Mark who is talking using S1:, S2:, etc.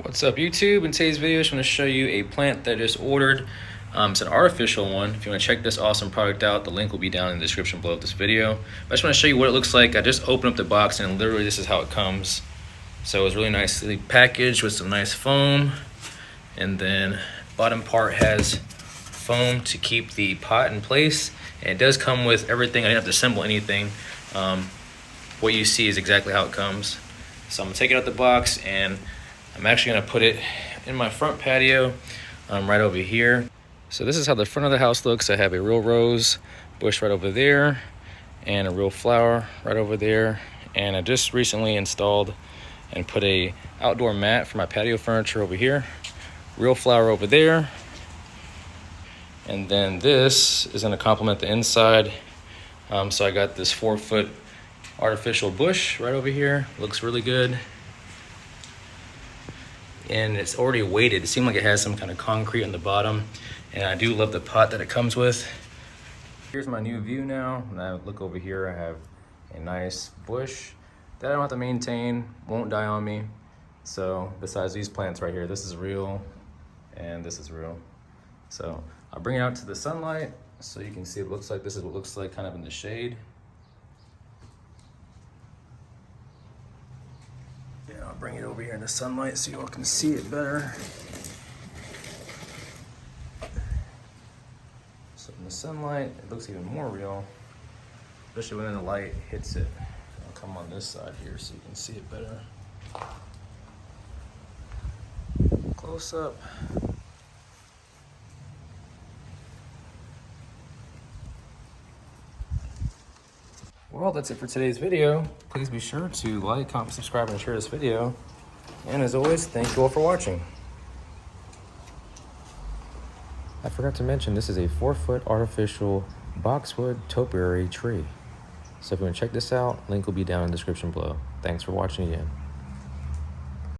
S1: What's up YouTube? In today's video, I just want to show you a plant that I just ordered. It's an artificial one. If you want to check this awesome product out, the link will be down in the description below this video. But I just want to show you what it looks like. I just opened up the box and literally this is how it comes. So it's really nicely packaged with some nice foam. And then bottom part has foam to keep the pot in place. And it does come with everything. I didn't have to assemble anything. What you see is exactly how it comes. So I'm gonna take it out the box and I'm actually gonna put it in my front patio right over here. So this is how the front of the house looks. I have a real rose bush right over there and a real flower right over there. And I just recently installed and put a outdoor mat for my patio furniture over here. Real flower over there. And then this is gonna complement the inside. So I got this 4-foot artificial bush right over here. Looks really good. And it's already weighted. It seemed like it has some kind of concrete on the bottom. And I do love the pot that it comes with. Here's my new view now. When I look over here, I have a nice bush that I don't have to maintain, won't die on me. So besides these plants right here, this is real and this is real. So I'll bring it out to the sunlight so you can see what it looks like. This is what it looks like kind of in the shade. Yeah, I'll bring it over here in the sunlight so you all can see it better. So in the sunlight, it looks even more real, especially when the light hits it. I'll come on this side here so you can see it better. Close up. Well, that's it for today's video. Please be sure to like, comment, subscribe, and share this video. And as always, thank you all for watching. I forgot to mention, this is a 4-foot artificial Boxwood topiary tree. So if you want to check this out, link will be down in the description below. Thanks for watching again.